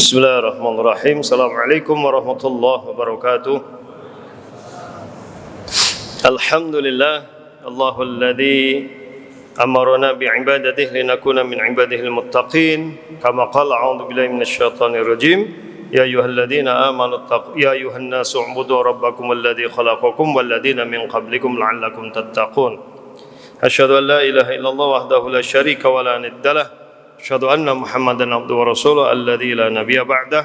Bismillahirrahmanirrahim. Assalamualaikum warahmatullahi wabarakatuh. Alhamdulillah, Allahul ladzi amarna bi'ibadatihi linakuna min ibadihil muttaqin. Kama qala a'udzu billahi minasyaitonir rajim. Ya ayyuhalladzina amanu ya ayyuhan nasu u'budu rabbakumul ladzi khalaqakum wal ladzina min qablikum la'allakum tattaqun. Asyhadu an la ilaha illallah wahdahu la syarika wa la niddalah. Asyhadu anna Muhammadan abduhu wa rasuluhu alladzi la nabiyya ba'dah.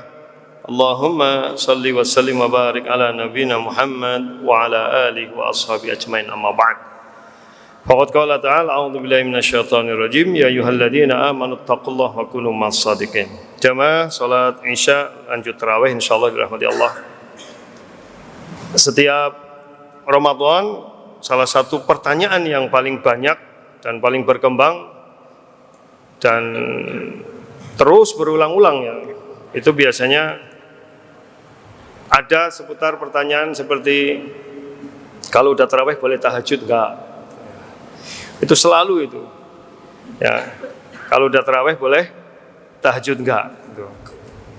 Allahumma salli wa sallim wa barik ala nabiyyina Muhammad wa ala alihi wa ashabihi ajmain, amma ba'd. Faqad qala ta'ala a'udzu billahi minasyaitonir rajim ya ayyuhalladzina amanu taqullaha wa kunu ma'as shadiqin. Jamaah salat Isya lanjut tarawih insyaallah dirahmati Allah. Setiap Ramadan salah satu pertanyaan yang paling banyak dan paling berkembang dan terus berulang-ulang ya, itu biasanya ada seputar pertanyaan seperti kalau udah tarawih boleh tahajud enggak? Itu selalu itu ya, kalau udah tarawih boleh tahajud enggak gitu.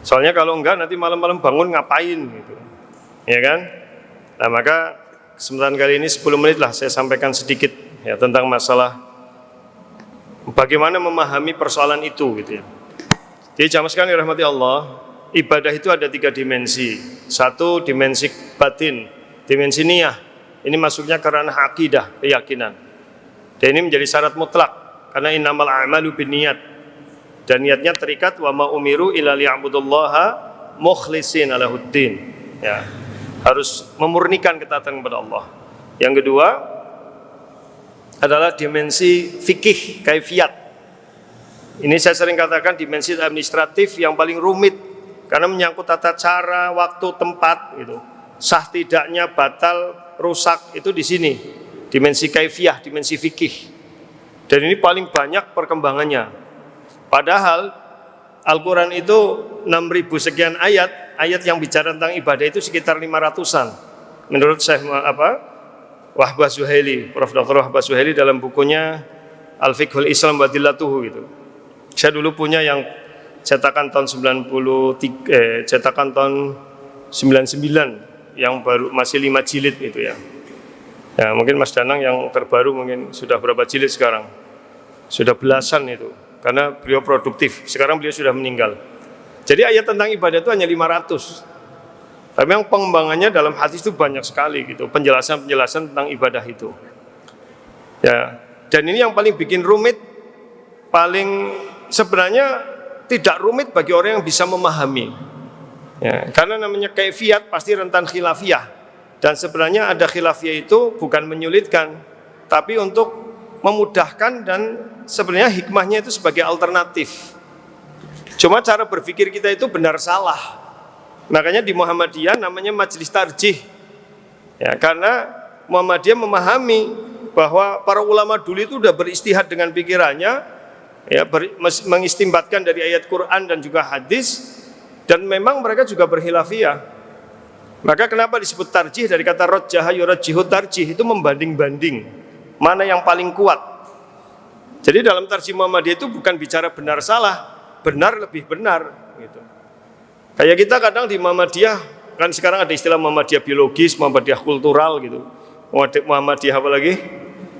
Soalnya kalau enggak nanti malam-malam bangun ngapain gitu ya kan. Nah maka kesempatan kali ini 10 menit lah saya sampaikan sedikit ya tentang masalah bagaimana memahami persoalan itu gitu ya. Jadi jamaah sekalian rahmati Allah, ibadah itu ada 3 dimensi. Satu dimensi batin, dimensi niyah. Ini masuknya karena akidah, keyakinan. Dan ini menjadi syarat mutlak karena innamal a'malu binniyat. Dan niatnya terikat wa ma umiru illa liya'budullaha mukhlishin lahuddin. Ya. Harus memurnikan ketaatan kepada Allah. Yang kedua adalah dimensi fikih, kaifiat. Ini saya sering katakan dimensi administratif yang paling rumit karena menyangkut tata cara, waktu, tempat gitu. Sah tidaknya, batal, rusak itu di sini. Dimensi kaifiah, dimensi fikih. Dan ini paling banyak perkembangannya. Padahal Al-Qur'an itu 6.000 sekian ayat yang bicara tentang ibadah itu sekitar 500-an. Menurut Syekh Wahbah Zuhaili, Prof. Dr. Wahbah Zuhaili dalam bukunya Al-Fiqhul Islam wa Dillatuhu gitu. Saya dulu punya yang cetakan tahun 99 yang baru masih 5 jilid itu ya. Ya, mungkin Mas Danang yang terbaru mungkin sudah berapa jilid sekarang? Sudah belasan itu. Karena beliau produktif. Sekarang beliau sudah meninggal. Jadi ayat tentang ibadah itu hanya 500. Tapi yang pengembangannya dalam hadis itu banyak sekali gitu, penjelasan-penjelasan tentang ibadah itu. Ya, dan ini yang paling bikin rumit, paling sebenarnya tidak rumit bagi orang yang bisa memahami. Ya, karena namanya kaifiat pasti rentan khilafiyah. Dan sebenarnya ada khilafiyah itu bukan menyulitkan, tapi untuk memudahkan dan sebenarnya hikmahnya itu sebagai alternatif. Cuma cara berpikir kita itu benar salah. Makanya di Muhammadiyah namanya majelis tarjih ya, karena Muhammadiyah memahami bahwa para ulama dulu itu sudah beristihad dengan pikirannya ya, mengistimbatkan dari ayat Quran dan juga hadis, dan memang mereka juga berkhilafiyah. Maka kenapa disebut tarjih dari kata rajjaha yurajjihu tarjih, itu membanding-banding mana yang paling kuat. Jadi dalam tarjih Muhammadiyah itu bukan bicara benar salah, benar lebih benar gitu. Kayak kita kadang di Muhammadiyah, kan sekarang ada istilah Muhammadiyah biologis, Muhammadiyah kultural gitu. Muhammadiyah apa lagi?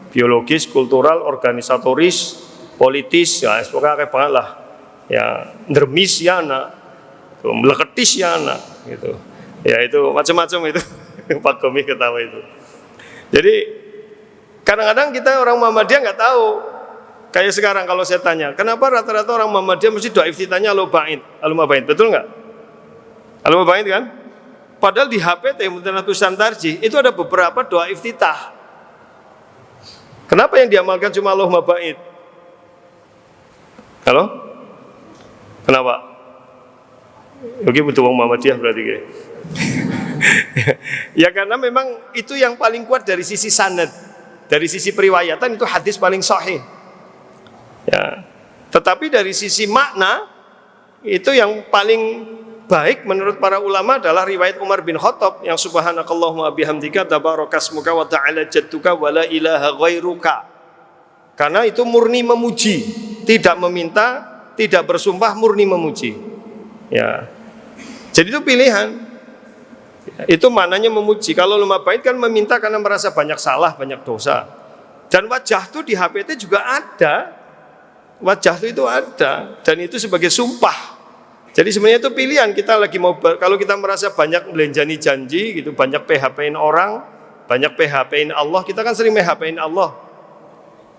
Biologis, kultural, organisatoris, politis, ya pokoknya kayak banget lah. Ya, dermis ya anak, meleketis ya anak gitu. Ya itu macam-macam itu. Pak Komi ketawa itu. Jadi kadang-kadang kita orang Muhammadiyah nggak tahu. Kayak sekarang kalau saya tanya, kenapa rata-rata orang Muhammadiyah mesti doa iftitahnya al-mabait, betul nggak? Al-Mabait kan? Padahal di HPT tulisan tarjih itu ada beberapa doa iftitah. Kenapa yang diamalkan cuma Allahumma ba'id? Halo? Kenapa? Oke, butuh orang Muhammadiyah berarti kayak. Ya karena memang itu yang paling kuat dari sisi sanad, dari sisi periwayatan itu hadis paling sahih. Ya. Tetapi dari sisi makna itu yang paling baik menurut para ulama adalah riwayat Umar bin Khattab yang subhanakallahumma bihamdika tabarakasmuka wa ta'ala jadduka wa la ilaha ghairuka. Karena itu murni memuji, tidak meminta, tidak bersumpah, murni memuji. Ya. Jadi itu pilihan. Itu maknanya memuji. Kalau lemah bait kan meminta karena merasa banyak salah, banyak dosa. Dan wajah itu di HPT juga ada. Wajah itu ada dan itu sebagai sumpah. Jadi sebenarnya itu pilihan, kita lagi mau kalau kita merasa banyak melenjani janji gitu, banyak PHP-in orang, banyak PHP-in Allah, kita kan sering PHP-in Allah.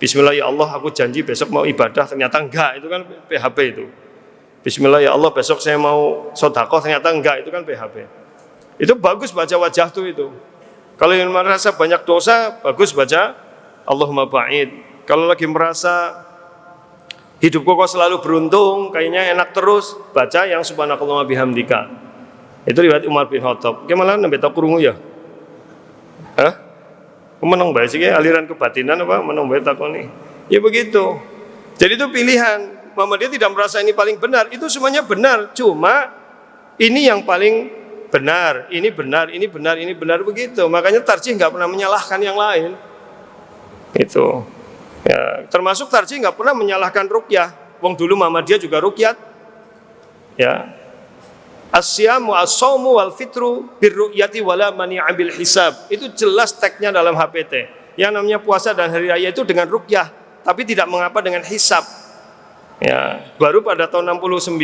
Bismillah ya Allah, aku janji besok mau ibadah, ternyata enggak, itu kan PHP itu. Bismillah ya Allah, besok saya mau sedekah, ternyata enggak, itu kan PHP. Itu bagus baca wajah itu. Kalau yang merasa banyak dosa, bagus baca Allahumma ba'id. Kalau lagi merasa hidupku kok selalu beruntung, kayaknya enak terus, baca yang subhanakallahumma bihamdika. Itu riwayat Umar bin Khattab. Gimana nembe tak krungu ya? Hah? Menang bae sih aliran kebatinan apa menang bae takoni. Ya begitu. Jadi itu pilihan. Muhammadiyah tidak merasa ini paling benar, itu semuanya benar, cuma ini yang paling benar, ini benar, ini benar, ini benar begitu. Makanya tarjih nggak pernah menyalahkan yang lain. Itu. Ya, termasuk tarjih nggak pernah menyalahkan ruqyah. Wong dulu Muhammadiyah juga ruqyat. Ya. Asyamu as-shaumu wal fitru birru'yati wala mani'a bil hisab. Itu jelas teksnya dalam HPT. Yang namanya puasa dan hari raya itu dengan ruqyah, tapi tidak mengapa dengan hisab. Ya, baru pada tahun 69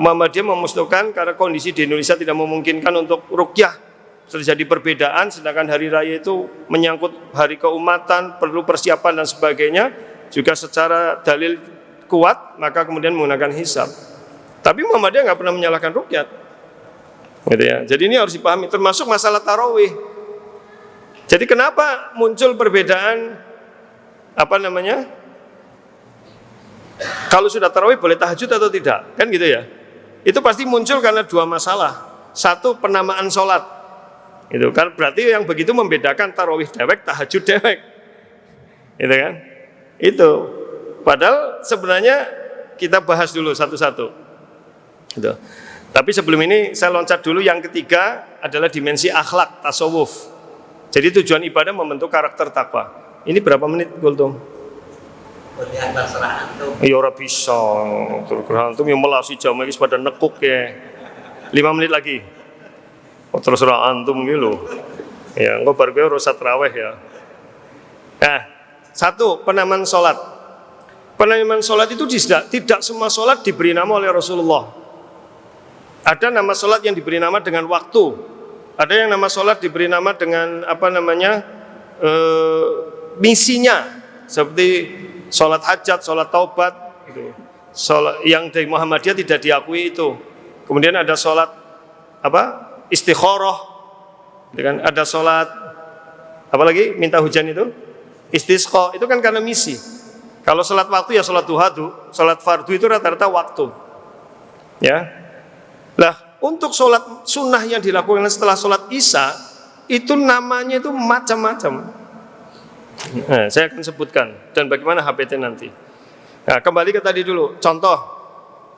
Muhammadiyah memusnahkan karena kondisi di Indonesia tidak memungkinkan untuk ruqyah. Terjadi perbedaan, sedangkan hari raya itu menyangkut hari keumatan, perlu persiapan dan sebagainya, juga secara dalil kuat, maka kemudian menggunakan hisab. Tapi Muhammadiyah nggak pernah menyalahkan ruqyat, gitu ya. Jadi ini harus dipahami, termasuk masalah tarawih. Jadi kenapa muncul perbedaan kalau sudah tarawih boleh tahajud atau tidak, kan gitu ya? Itu pasti muncul karena dua masalah. Satu, penamaan sholat. Itu kan berarti yang begitu membedakan tarawih dewek, tahajud dewek, gitu kan? Itu. Padahal sebenarnya kita bahas dulu satu-satu. Gitu. Tapi sebelum ini saya loncat dulu, yang ketiga adalah dimensi akhlak, tasawuf. Jadi tujuan ibadah membentuk karakter takwa. Ini berapa menit, Gultum? Ya ora bisa. Terus antum yang melasi jam iki pada nekuk ya. 5 menit lagi. Oh, terus ora antum gitu loh. Ya, engko bar kowe ora tarawih ya. Nah, satu, penamaan salat. Penamaan salat itu tidak semua salat diberi nama oleh Rasulullah. Ada nama salat yang diberi nama dengan waktu. Ada yang nama salat diberi nama dengan misinya, seperti salat hajat, salat taubat, gitu. Salat yang dari Muhammadiyah tidak diakui itu. Kemudian ada salat istikharah, dengan ada salat apalagi minta hujan itu istisqa, itu kan karena misi. Kalau salat waktu ya salat duha, salat fardu itu rata-rata waktu. Ya. Lah, untuk sholat sunnah yang dilakukan setelah sholat isya itu namanya itu macam-macam. Nah, saya akan sebutkan dan bagaimana HPT nanti. Nah, kembali ke tadi dulu. Contoh,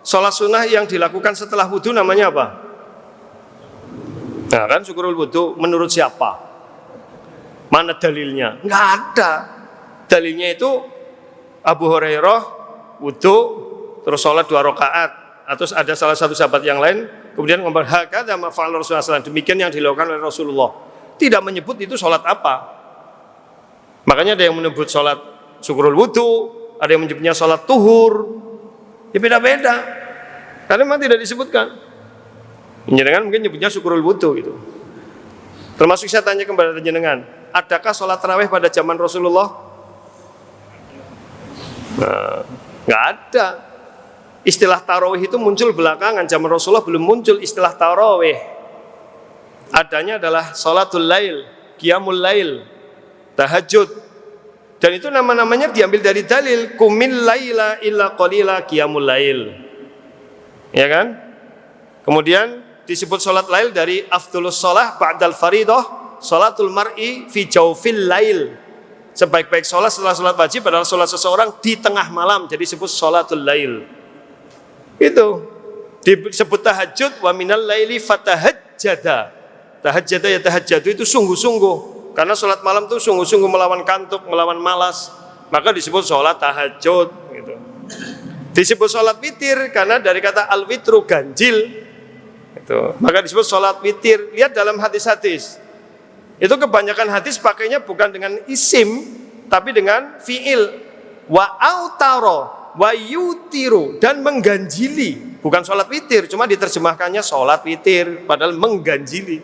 sholat sunnah yang dilakukan setelah wudhu namanya apa? Nah, kan syukurul wudhu menurut siapa? Mana dalilnya? Nggak ada. Dalilnya itu Abu Hurairah wudhu terus sholat 2 rakaat. Atau ada salah satu sahabat yang lain kemudian ngomong hakadha ma fa'ala Rasulullah SAW, demikian yang dilakukan oleh Rasulullah. Tidak menyebut itu sholat apa. Makanya ada yang menyebut sholat syukurul wudhu, ada yang menyebutnya sholat tuhur. Ya beda-beda. Karena memang tidak disebutkan. Jenengan mungkin nyebutnya syukurul wudhu gitu. Termasuk saya tanya kepada jenengan, adakah sholat tarawih pada zaman Rasulullah? Nah, nggak ada. Istilah tarawih itu muncul belakangan, zaman Rasulullah belum muncul istilah tarawih. Adanya adalah sholatul lail, qiyamul lail, tahajud. Dan itu nama-namanya diambil dari dalil, kumil laila illa qalila qiyamul lail. Ya kan? Kemudian disebut sholat lail dari afdhalus sholah ba'dal faridah, sholatul mar'i fi jawfil lail. Sebaik-baik sholat setelah sholat wajib adalah sholat seseorang di tengah malam, jadi disebut sholatul lail. Itu disebut tahajud, wa minal laili fatahajjada. Tahajjada ya tahajjadu itu sungguh-sungguh, karena sholat malam itu sungguh-sungguh melawan kantuk, melawan malas, maka disebut sholat tahajud gitu. Disebut sholat witir karena dari kata al-witru, ganjil. Itu. Maka disebut sholat witir. Lihat dalam hadis-hadis. Itu kebanyakan hadis pakainya bukan dengan isim, tapi dengan fi'il. Wa autaro, wa yutiru, dan mengganjili. Bukan sholat witir, cuma diterjemahkannya sholat witir, padahal mengganjili.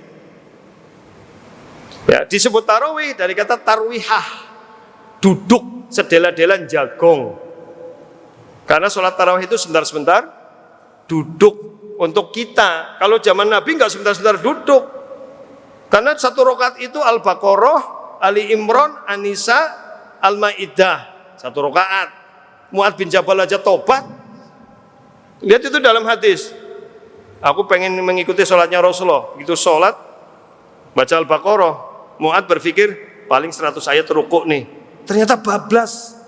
Ya, disebut tarawih dari kata tarwihah, duduk sedela-delan jagong. Karena sholat tarawih itu sebentar-sebentar duduk untuk kita. Kalau zaman Nabi nggak sebentar-sebentar duduk. Karena satu rakaat itu Al-Baqarah, Ali Imran, An-Nisa, Al-Maidah. Satu rakaat. Mu'adz bin Jabal aja tobat. Lihat itu dalam hadis. Aku pengen mengikuti sholatnya Rasulullah. Begitu sholat, baca Al-Baqarah. Mu'adz berpikir paling 100 ayat rukuk nih. Ternyata bablas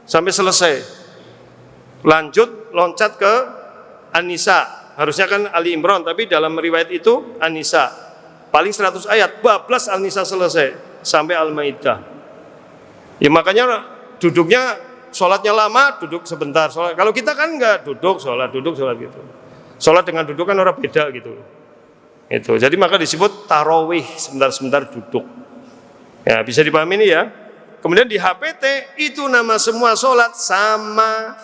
sampai selesai. Lanjut loncat ke An-Nisa. Harusnya kan Ali Imran, tapi dalam riwayat itu An-Nisa. Paling 100 ayat, bablas An-Nisa selesai sampai Al-Maidah. Ya makanya duduknya, sholatnya lama, duduk sebentar. Sholat. Kalau kita kan enggak, duduk sholat gitu. Sholat dengan duduk kan orang beda gitu. Itu. Jadi maka disebut tarawih, sebentar-sebentar duduk. Ya bisa dipahami ini ya. Kemudian di HPT itu nama semua sholat sama.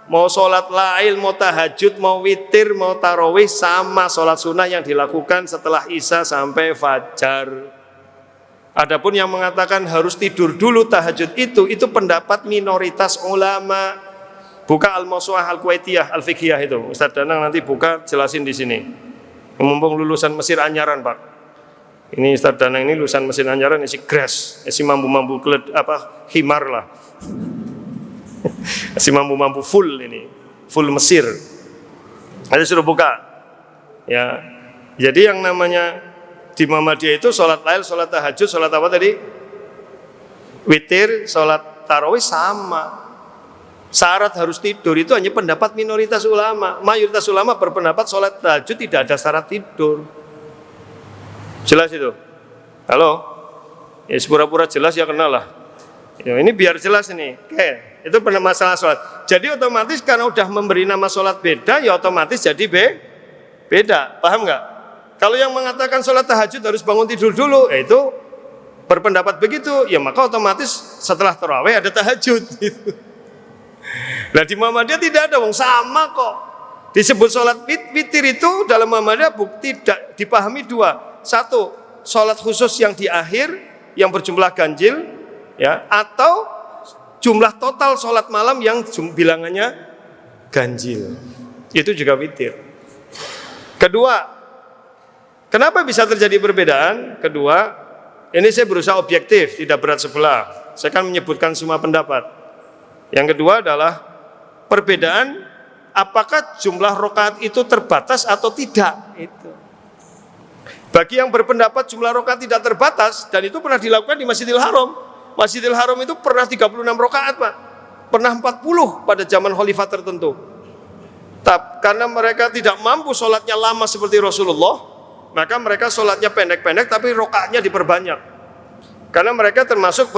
Mau sholat lail, mau tahajud, mau witir, mau tarawih, sama sholat sunnah yang dilakukan setelah isya sampai fajar. Adapun yang mengatakan harus tidur dulu tahajud itu pendapat minoritas ulama. Buka Al-Mawsu'ah Al-Kuwaitiyah Al-Fiqhiyah itu. Ustaz Danang nanti buka jelasin di sini. Mumpung lulusan Mesir Anyaran, Pak. Ini Ustaz Danang ini lulusan Mesir Anyaran, isi gres, isi mampu-mampu himar lah. Masih mampu full ini, full Mesir. Ada suruh buka. Ya, jadi yang namanya di Muhammadiyah itu sholat lail, sholat tahajud, sholat apa tadi? Witir, sholat tarawih sama. Syarat harus tidur itu hanya pendapat minoritas ulama. Mayoritas ulama berpendapat sholat tahajud tidak ada syarat tidur. Jelas itu? Halo? Ya sepura-pura jelas ya kenal lah. Ya, ini biar jelas ini. Oke. Itu benar masalah sholat. Jadi otomatis karena udah memberi nama sholat beda, ya otomatis jadi beda. Paham nggak? Kalau yang mengatakan sholat tahajud harus bangun tidur dulu, itu berpendapat begitu, ya maka otomatis setelah tarawih ada tahajud. Nah di Muhammadiyah tidak ada, wong sama kok. Disebut sholat witir itu dalam Muhammadiyah tidak dipahami dua. Satu, sholat khusus yang di akhir, yang berjumlah ganjil, ya, atau jumlah total sholat malam yang bilangannya ganjil. Itu juga witir. Kedua, kenapa bisa terjadi perbedaan? Kedua, ini saya berusaha objektif, tidak berat sebelah. Saya akan menyebutkan semua pendapat. Yang kedua adalah perbedaan apakah jumlah rakaat itu terbatas atau tidak. Itu. Bagi yang berpendapat jumlah rakaat tidak terbatas, dan itu pernah dilakukan di Masjidil Haram. Masjidil Haram itu pernah 36 rakaat, Pak. Pernah 40 pada zaman khalifah tertentu. Karena mereka tidak mampu sholatnya lama seperti Rasulullah, maka mereka sholatnya pendek-pendek tapi rakaatnya diperbanyak. Karena mereka termasuk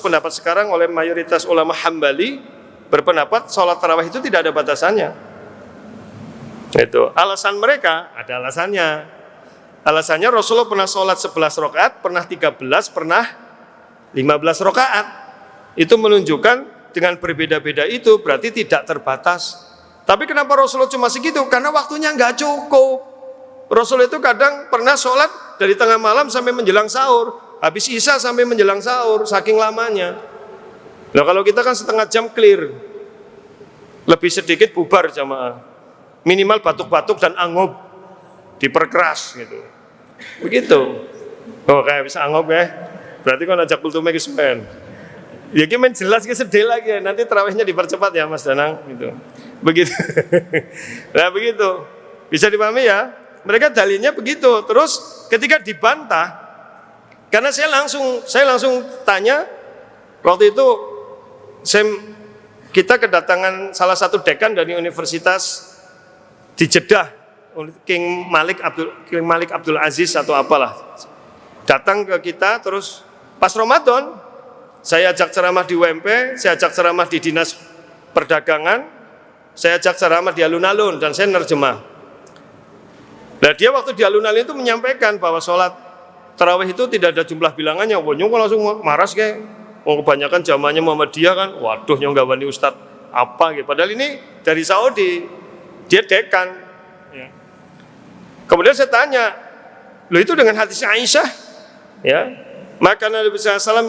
pendapat sekarang oleh mayoritas ulama Hambali, berpendapat sholat tarawih itu tidak ada batasannya. Itu. Alasan mereka, ada alasannya. Alasannya Rasulullah pernah sholat 11 rakaat, pernah 13, pernah 15 rakaat. Itu menunjukkan dengan berbeda-beda itu berarti tidak terbatas. Tapi kenapa Rasulullah cuma segitu? Karena waktunya nggak cukup. Rasul itu kadang pernah sholat dari tengah malam sampai menjelang sahur, habis isya sampai menjelang sahur, saking lamanya. Nah kalau kita kan setengah jam clear, lebih sedikit bubar jamaah. Minimal batuk-batuk dan angop diperkeras gitu. Begitu. Oh kayak bisa angop ya. Berarti kan ajak kultum eksperimen. Ya gimana jelas ke sedih lagi ya. Nanti tarawihnya dipercepat ya Mas Danang gitu. Begitu. Nah begitu. Bisa dipahami ya? Mereka dalilnya begitu. Terus ketika dibantah, karena saya langsung tanya waktu itu kita kedatangan salah satu dekan dari universitas di Jeddah, King Malik Abdul Aziz atau apalah, datang ke kita. Terus pas Ramadan saya ajak ceramah di UMP, saya ajak ceramah di dinas perdagangan, saya ajak ceramah di alun-alun dan saya nerjemah. Nah dia waktu di alun-alun itu menyampaikan bahwa sholat tarawih itu tidak ada jumlah bilangannya. Wah nyong langsung marah kayak, kebanyakan jamaahnya Muhammadiyah kan, waduh nyong gak wani ustad apa gitu. Padahal ini dari Saudi, dia dekan. Ya. Kemudian saya tanya, loh itu dengan hadis Aisyah, ya, maka Nabi SAW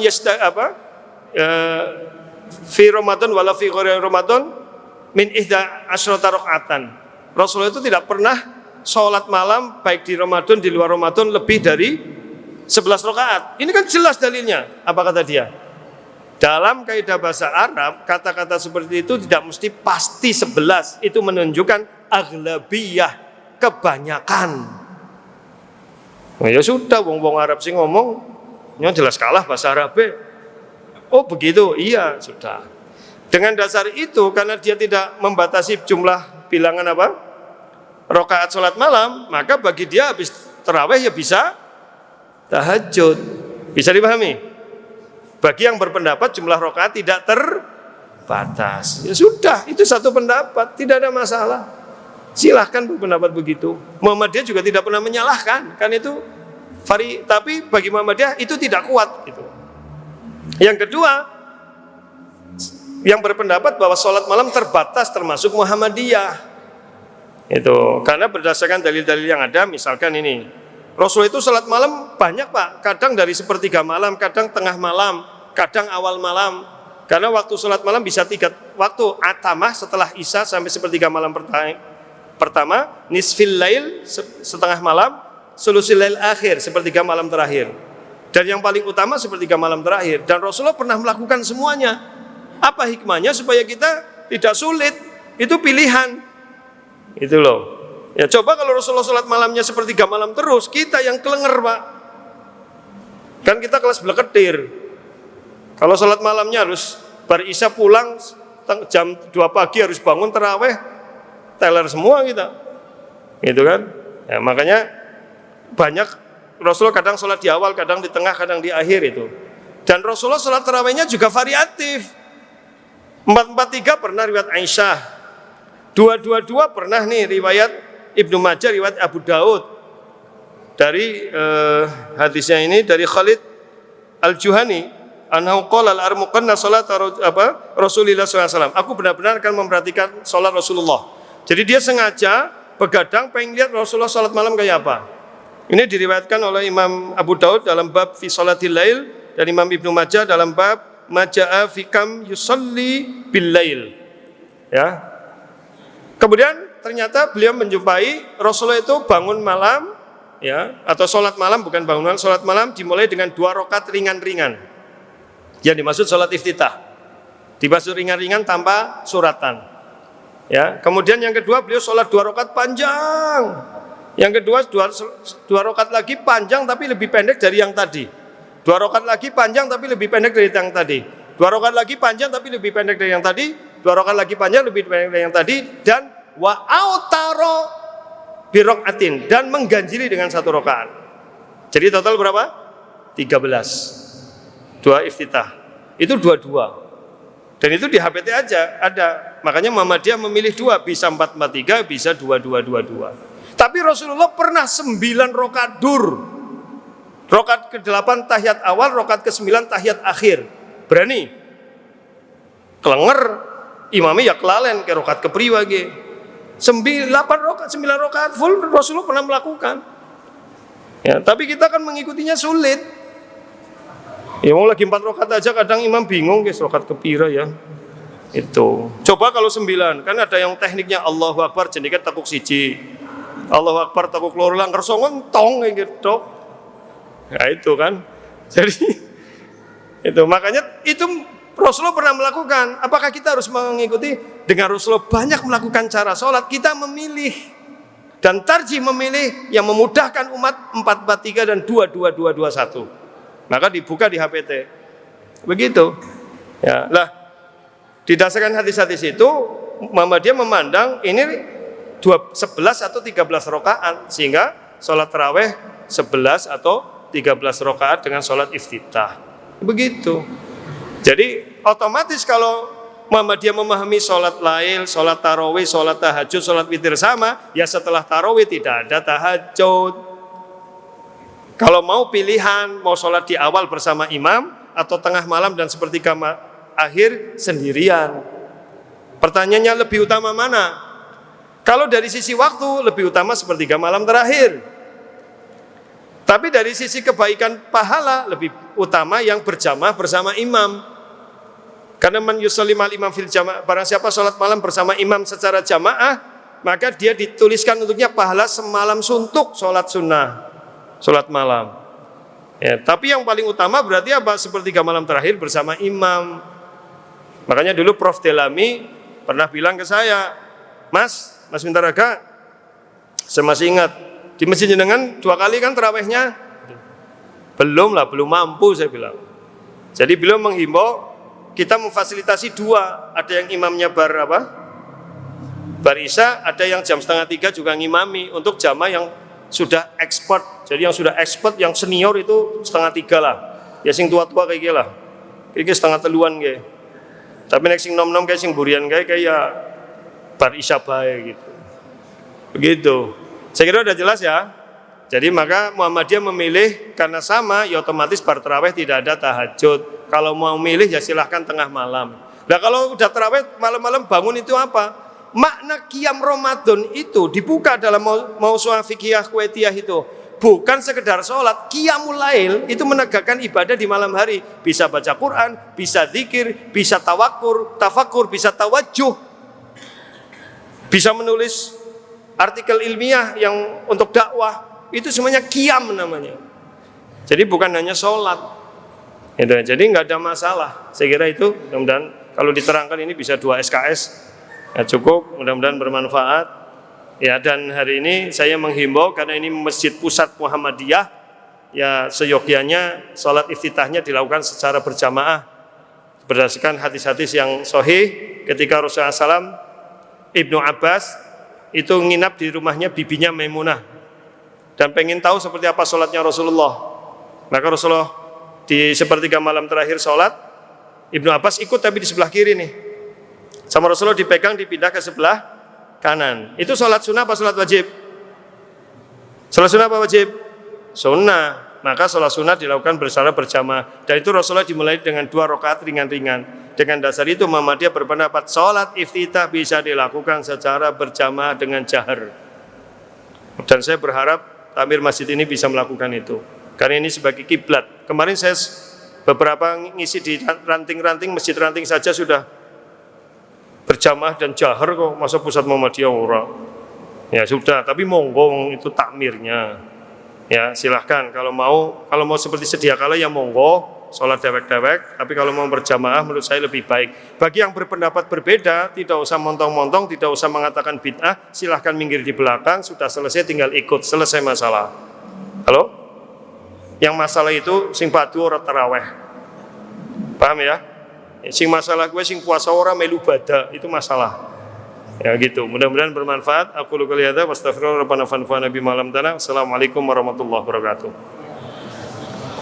fi Ramadan wala fi ghairi Ramadan min ihda asyrata rakaatan. Rasulullah itu tidak pernah sholat malam baik di Ramadan di luar Ramadan lebih dari 11 rakaat. Ini kan jelas dalilnya. Apa kata dia? Dalam kaidah bahasa Arab, kata-kata seperti itu tidak mesti pasti 11. Itu menunjukkan aghlabiyah, kebanyakan. Nah, ya sudah, wong-wong Arab sih ngomong, yang jelas kalah bahasa Arab. Oh begitu, iya sudah. Dengan dasar itu, karena dia tidak membatasi jumlah bilangan apa? Rakaat sholat malam, maka bagi dia habis tarawih ya bisa tahajud. Bisa dipahami? Bagi yang berpendapat jumlah rakaat tidak terbatas, ya sudah, itu satu pendapat, tidak ada masalah. Silahkan berpendapat begitu. Muhammadiyah juga tidak pernah menyalahkan, kan itu tapi bagi Muhammadiyah itu tidak kuat gitu. Yang kedua, yang berpendapat bahwa sholat malam terbatas termasuk Muhammadiyah. Itu karena berdasarkan dalil-dalil yang ada, misalkan ini, Rasul itu sholat malam banyak Pak, kadang dari sepertiga malam, kadang tengah malam, kadang awal malam. Karena waktu sholat malam bisa 3 waktu, atamah setelah Isya sampai sepertiga malam pertama, nisfil lail setengah malam, sulusil lail akhir sepertiga malam terakhir. Dan yang paling utama sepertiga malam terakhir. Dan Rasulullah pernah melakukan semuanya. Apa hikmahnya? Supaya kita tidak sulit. Itu pilihan. Itu loh. Ya coba kalau Rasulullah sholat malamnya sepertiga malam terus, kita yang kelenger Pak. Kan kita kelas beleketir. Kalau sholat malamnya harus bar Isya pulang jam 2 pagi harus bangun tarawih, teler semua kita. Gitu kan? Ya, makanya banyak Rasulullah kadang sholat di awal, kadang di tengah, kadang di akhir itu. Dan Rasulullah sholat tarawihnya juga variatif. 443 pernah riwayat Aisyah. 222 pernah nih riwayat Ibnu Majah, riwayat Abu Daud. Dari hadisnya ini dari Khalid Al-Juhani, annahu qala al-armuqanna salat Rasulullah SAW. Aku benar-benar akan memperhatikan sholat Rasulullah. Jadi dia sengaja begadang pengen lihat Rasulullah sholat malam kayak apa. Ini diriwayatkan oleh Imam Abu Daud dalam bab fi sholatil lail, dan Imam Ibnu Majah dalam bab maja'a fi kam yusalli bil lail. Ya. Kemudian ternyata beliau menjumpai Rasulullah itu bangun malam, ya, atau sholat malam, bukan bangunan, sholat malam dimulai dengan 2 rakaat ringan-ringan. Yang dimaksud sholat iftitah. Dimaksud ringan-ringan tanpa suratan. Ya. Kemudian yang kedua beliau sholat 2 rakaat panjang. Yang kedua 2 rakaat lagi panjang tapi lebih pendek dari yang tadi. 2 rakaat lagi panjang tapi lebih pendek dari yang tadi. 2 rakaat lagi panjang tapi lebih pendek dari yang tadi. 2 rakaat lagi panjang lebih pendek dari yang tadi. Dan wa autaro bi rakaatin, dan mengganjili dengan 1 rakaat. Jadi total berapa? 13. 2 iftitah. Itu 22. Dan itu di HPT aja ada. Makanya Muhammadiyah memilih 2, bisa 443, bisa 2222. Tapi Rasulullah pernah 9 rakaat dur. Rakaat ke-8 tahiyat awal, rakaat ke-9 tahiyat akhir. Berani? Kelenger, imamnya ya kelalen ke rakaat kepriwa ge. 9 rakaat full Rasulullah pernah melakukan. Ya, tapi kita kan mengikutinya sulit. Ya mau lagi 4 rakaat aja kadang imam bingung guys, rakaat kepira ya. Itu. Coba kalau 9, kan ada yang tekniknya Allahu Akbar jenenge tekuk siji. Allahu Akbar takuk loro lang kersa ngontong gitu. Ya itu kan. Jadi itu makanya itu Rasulullah pernah melakukan. Apakah kita harus mengikuti? Dengan Rasulullah banyak melakukan cara sholat, kita memilih dan tarjih memilih yang memudahkan umat 443 dan 22221. Maka dibuka di HPT. Begitu. Ya, lah didasarkan hadis-hadis itu Muhammadiyah memandang ini 11 atau 13 rakaat, sehingga sholat tarawih 11 atau 13 rakaat dengan sholat iftitah. Begitu. Jadi otomatis kalau Muhammadiyah memahami sholat lail, sholat tarawih, sholat tahajud, sholat witir sama, ya setelah tarawih tidak ada tahajud. Kalau mau pilihan, mau sholat di awal bersama imam, atau tengah malam dan sepertiga akhir sendirian. Pertanyaannya lebih utama mana? Kalau dari sisi waktu, lebih utama sepertiga malam terakhir. Tapi dari sisi kebaikan pahala, lebih utama yang berjamaah bersama imam. Karena man yusalli ma'al imam fil jamaah, barang siapa sholat malam bersama imam secara jamaah, maka dia dituliskan untuknya pahala semalam suntuk sholat sunnah, sholat malam. Ya, tapi yang paling utama berarti apa? Sepertiga malam terakhir bersama imam. Makanya dulu Prof. Delami pernah bilang ke saya, Mas Mintaraga, saya masih ingat, di masjid jenengan 2 kali kan tarawihnya? Belum mampu, saya bilang. Jadi beliau menghimbau kita memfasilitasi 2, ada yang imamnya bar Isya, ada yang jam 2:30 juga ngimami untuk jamaah yang sudah expert. Jadi yang sudah expert, yang senior itu 2:30 lah. Ya sing tua-tua kayak gila. Kayak 2:30-an kayak. Tapi nek sing nom-nom kayak sing burian kayak ya bar Isya bae gitu. Begitu. Saya kira udah jelas ya. Jadi maka Muhammadiyah memilih karena sama, ya otomatis bar tarawih tidak ada tahajud. Kalau mau milih ya silahkan tengah malam. Nah kalau udah tarawih malam-malam bangun itu apa? Makna qiyam Ramadan itu dibuka dalam Mausu'ah Fiqhiyah Kuwaitiyah itu. Bukan sekedar sholat, qiyamul lail itu menegakkan ibadah di malam hari. Bisa baca Quran, bisa zikir, bisa tafakur, bisa tawajuh. Bisa menulis artikel ilmiah yang untuk dakwah. Itu semuanya qiyam namanya. Jadi bukan hanya sholat. Jadi nggak ada masalah. Saya kira itu mudah-mudahan kalau diterangkan ini bisa 2 SKS ya cukup, mudah-mudahan bermanfaat ya. Dan hari ini saya menghimbau karena ini masjid pusat Muhammadiyah ya, seyogyanya sholat iftitahnya dilakukan secara berjamaah berdasarkan hadis-hadis yang sahih. Ketika Rasulullah SAW, Ibnu Abbas itu nginap di rumahnya bibinya Maimunah dan pengen tahu seperti apa sholatnya Rasulullah. Maka Rasulullah di sepertiga malam terakhir sholat, Ibnu Abbas ikut tapi di sebelah kiri nih. Sama Rasulullah dipegang, dipindah ke sebelah kanan. Itu sholat sunnah apa sholat wajib? Sholat sunnah apa wajib? Sunnah. Maka sholat sunnah dilakukan bersama berjamaah. Dan itu Rasulullah dimulai dengan 2 rakaat ringan-ringan. Dengan dasar itu Muhammadiyah berpendapat sholat iftitah bisa dilakukan secara berjamaah dengan jahar. Dan saya berharap takmir masjid ini bisa melakukan itu. Karena ini sebagai kiblat. Kemarin saya beberapa ngisi di ranting-ranting, masjid ranting saja sudah berjamaah dan jahar kok, masa pusat Muhammadiyah ora. Ya sudah, tapi monggo itu takmirnya. Ya silahkan kalau mau seperti sedia kala ya monggo sholat dewek-dewek, tapi kalau mau berjamaah menurut saya lebih baik. Bagi yang berpendapat berbeda, tidak usah montong-montong, tidak usah mengatakan bid'ah, silahkan minggir di belakang, sudah selesai tinggal ikut, selesai masalah. Halo? Yang masalah itu sing padu ora taraweh. Paham ya? Sing masalah gue sing puasa ora melu bada, itu masalah. Ya gitu. Mudah-mudahan bermanfaat. Aku lu kali ada wastaghfirullah rabbana fanfa'na bima 'allamtana. Assalamualaikum warahmatullahi wabarakatuh.